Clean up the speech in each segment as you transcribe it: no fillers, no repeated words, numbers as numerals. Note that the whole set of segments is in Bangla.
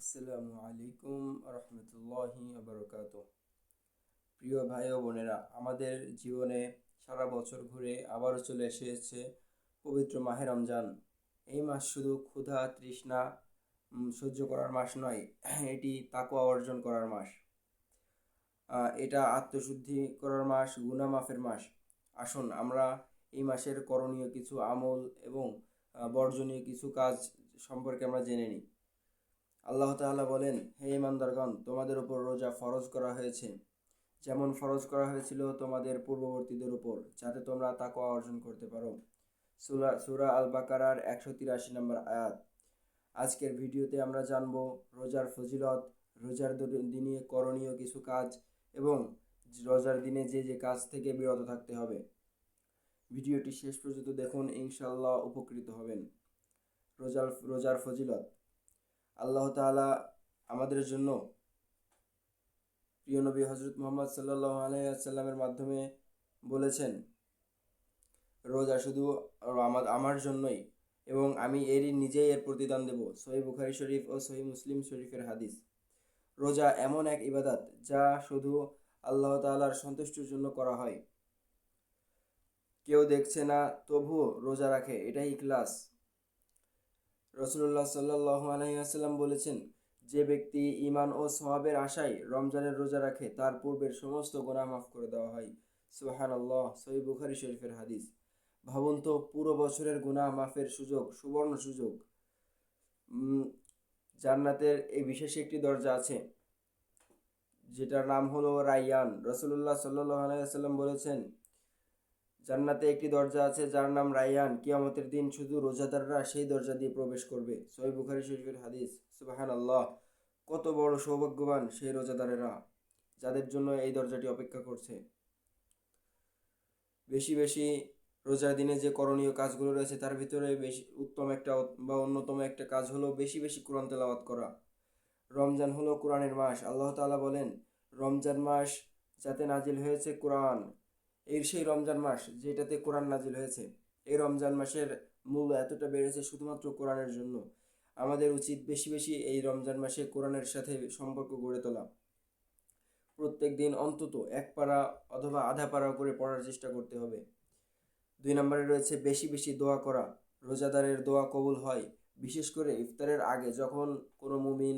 আসসালামু আলাইকুম রহমতুল্লাহি বারকাতুহ। প্রিয় ভাই ও বোনেরা, আমাদের জীবনে সারা বছর ঘুরে আবারও চলে এসেছে পবিত্র মাহে রমজান। এই মাস শুধু ক্ষুধা তৃষ্ণা সহ্য করার মাস নয়, এটি তাকওয়া অর্জন করার মাস। এটা আত্মশুদ্ধি করার মাস, গুনাহ মাফের মাস। আসুন আমরা এই মাসের করণীয় কিছু আমল এবং বর্জনীয় কিছু কাজ সম্পর্কে আমরা জেনে নিই। আল্লাহ তাআলা বলেন, হে ইমানদারগণ, তোমাদের উপর রোজা ফরজ করা হয়েছে, যেমন ফরজ করা হয়েছিল তোমাদের পূর্ববর্তীদের উপর, যাতে তোমরা তাকওয়া অর্জন করতে পারো। সূরা আল বাকারার 183 নম্বর আয়াত। আজকের ভিডিওতে আমরা জানব রোজার ফজিলত, রোজার দিনে করণীয় কিছু কাজ এবং রোজার দিনে যে যে কাজ থেকে বিরত থাকতে হবে। ভিডিওটি শেষ পর্যন্ত দেখুন, ইনশাআল্লাহ উপকৃত হবেন। রোজার ফজিলত। আল্লাহ তাআলা আমাদের জন্য প্রিয় নবী হজরত মুহাম্মদ সাল্লাল্লাহু আলাইহি ওয়াসাল্লামের মাধ্যমে বলেছেন, রোজা শুধু আমার জন্যই এবং আমি নিজেই এর প্রতিদান দেব। সহিহ বুখারী শরীফ ও সহিহ মুসলিম শরীফের হাদিস। রোজা এমন এক ইবাদত যা শুধু আল্লাহ তাআলার সন্তুষ্টির জন্য করা হয়। কেউ দেখছে না তবুও রোজা রাখে, এটাই ইখলাস। রাসূলুল্লাহ সাল্লাল্লাহু আলাইহি ওয়াসাল্লাম বলেছেন, যে ব্যক্তি ঈমান ও সওয়াবের আশায় রমজানের রোজা রাখে, তার পূর্বের সমস্ত গুনাহ মাফ করে দেওয়া হয়। সুবহানাল্লাহ, সহিহ বুখারী শরীফের হাদিস। ভাবুন তো, পুরো বছরের গুনাহ মাফের সুযোগ, সুবর্ণ সুযোগ। জান্নাতের এই বিশেষ একটি দরজা আছে, যেটার নাম হলো রায়্যান। রাসূলুল্লাহ সাল্লাল্লাহু আলাইহি ওয়াসাল্লাম বলেছেন, জান্নাতে একটি দরজা আছে যার নাম রায়্যান। কিয়ামতের দিন শুধু রোজাদাররা সেই দরজা দিয়ে প্রবেশ করবে। সহিহ বুখারী শরীফের হাদিস। সুবহানাল্লাহ, কত বড় সৌভাগ্যবান সেই রোজাদারেরা যাদের জন্য এই দরজাটি অপেক্ষা করছে। বেশি বেশি রোজার দিনে যে করণীয় কাজগুলো রয়েছে তার ভিতরে বেশি উত্তম একটা বা অন্যতম একটা কাজ হলো বেশি বেশি কোরআন তেলাওয়াত করা। রমজান হলো কোরআনের মাস। আল্লাহ তাআলা বলেন, রমজান মাস যাতে নাজিল হয়েছে কোরআন, সেই রমজান মাস যেটাতে কোরআন নাজিল হয়েছে। এই রমজান মাসের মূল্য এতটা বেড়েছে শুধুমাত্র কোরআনের জন্য। আমাদের উচিত বেশি বেশি এই রমজান মাসে কোরআনের সাথে সম্পর্ক গড়ে তোলা। প্রত্যেক দিন অন্তত এক পারা অথবা আধা পারা করে পড়ার চেষ্টা করতে হবে। 2 নম্বরে রয়েছে বেশি বেশি দোয়া করা। রোজাদারের দোয়া কবুল হয়, বিশেষ করে ইফতারের আগে, যখন কোনো মুমিন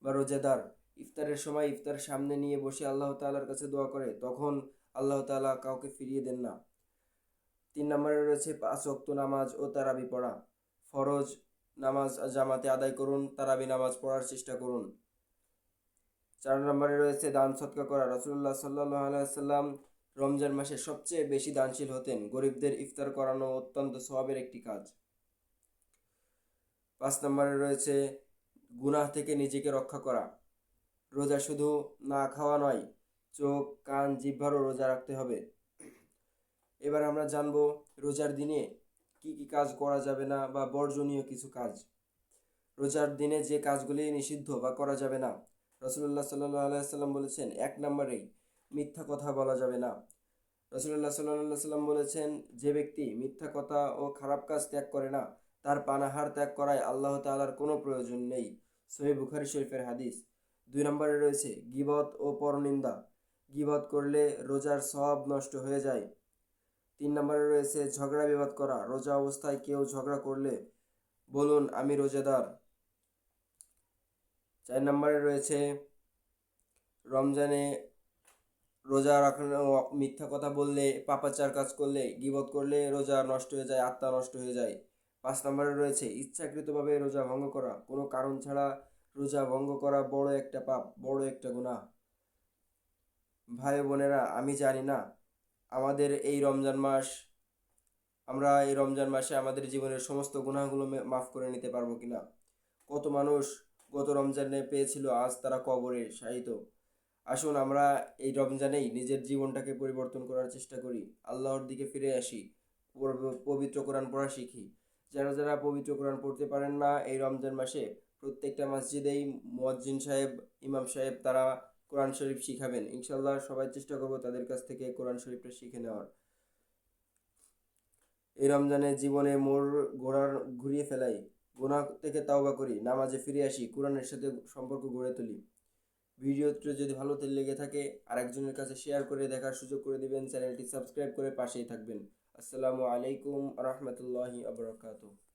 বা রোজাদার ইফতারের সময় ইফতার সামনে নিয়ে বসে আল্লাহ তাআলার কাছে দোয়া করে, তখন আল্লাহ তাআলা কাউকে ফিরিয়ে দেন না। 3 নম্বরে রয়েছে 5 ওয়াক্ত নামাজ ও তারাবি পড়া। ফরজ নামাজ জামাতে আদায় করুন, তারাবি নামাজ পড়ার চেষ্টা করুন। 4 নম্বরে রয়েছে দান সদকা করা। রাসূলুল্লাহ সাল্লাল্লাহু আলাইহি ওয়াসাল্লাম রমজান মাসে সবচেয়ে বেশি দানশীল হতেন। গরিবদের ইফতার করানো অত্যন্ত সওয়াবের একটি কাজ। 5 নম্বরে রয়েছে গুনাহ থেকে নিজেকে রক্ষা করা। রোজা শুধু না খাওয়া নয়, চোখ কান জিহ্বারও রোজা রাখতে হবে। এবার আমরা জানব রোজার দিনে কি কি কাজ করা যাবে না বা বর্জনীয় কিছু কাজ। রোজার দিনে যে কাজগুলি নিষিদ্ধ বা করা যাবে না, রাসূলুল্লাহ সাল্লাল্লাহু আলাইহি ওয়াসাল্লাম বলেছেন, 1 নম্বরেই মিথ্যা কথা বলা যাবে না। রাসূলুল্লাহ সাল্লাল্লাহু আলাইহি ওয়াসাল্লাম বলেছেন, যে ব্যক্তি মিথ্যা কথা ও খারাপ কাজ ত্যাগ করে না, তার পানাহার ত্যাগ করায় আল্লাহ তাআলার কোনো প্রয়োজন নেই। সহিহ বুখারী শরীফের হাদিস। 2 নম্বরে রয়েছে গীবত ও পরনিন্দা। গীবত করলে রোজার সওয়াব নষ্ট হয়ে যায়। 3 নম্বরে রয়েছে ঝগড়া বিবাদ করা। রোজা অবস্থায় কেউ ঝগড়া করলে বলুন, আমি রোজাদার। 4 নম্বরে রয়েছে রমজানে রোজা রাখানো, মিথ্যা কথা বললে, পাপাচার কাজ করলে, গীবত করলে রোজা নষ্ট হয়ে যায়, আত্মা নষ্ট হয়ে যায়। 5 নম্বরে রয়েছে ইচ্ছাকৃতভাবে রোজা ভঙ্গ করা। কোনো কারণ ছাড়া রোজা ভঙ্গ করা বড় একটা পাপ, বড় একটা গুনাহ। ভাই বোনেরা, আমি জানি না আমাদের এই রমজান মাস, আমরা এই রমজান মাসে আমাদের জীবনের সমস্ত গুনাহগুলো মাফ করে নিতে পারবো কিনা। কত মানুষ গত রমজানে পেয়েছিল, আজ তারা কবরে শায়িত। আসুন আমরা এই রমজানেই নিজের জীবনটাকে পরিবর্তন করার চেষ্টা করি, আল্লাহর দিকে ফিরে আসি, পবিত্র কোরআন পড়া শিখি। যারা যারা পবিত্র কোরআন পড়তে পারেন না, এই রমজান মাসে প্রত্যেকটা মসজিদেই মুয়াজ্জিন সাহেব, ইমাম সাহেব তারা কোরআন শরীফ শিখাবেন। ইনশাল্লাহ সবাই চেষ্টা করব তাদের কাছ থেকে কোরআন শরীফটা শিখে নেওয়ার। এই রমজানে জীবনে মোড় ঘুরিয়ে ফেলাই, গুনাহ থেকে তাওবা করি, নামাজে ফিরে আসি, কোরআনের সাথে সম্পর্ক গড়ে তুলি। ভিডিওটি যদি ভালো লেগে থাকে আরেকজনের কাছে শেয়ার করে দেখার সুযোগ করে দিবেন। চ্যানেলটি সাবস্ক্রাইব করে পাশেই থাকবেন। আসসালামু আলাইকুম রহমতুল্লাহি আবরাকাতুহ।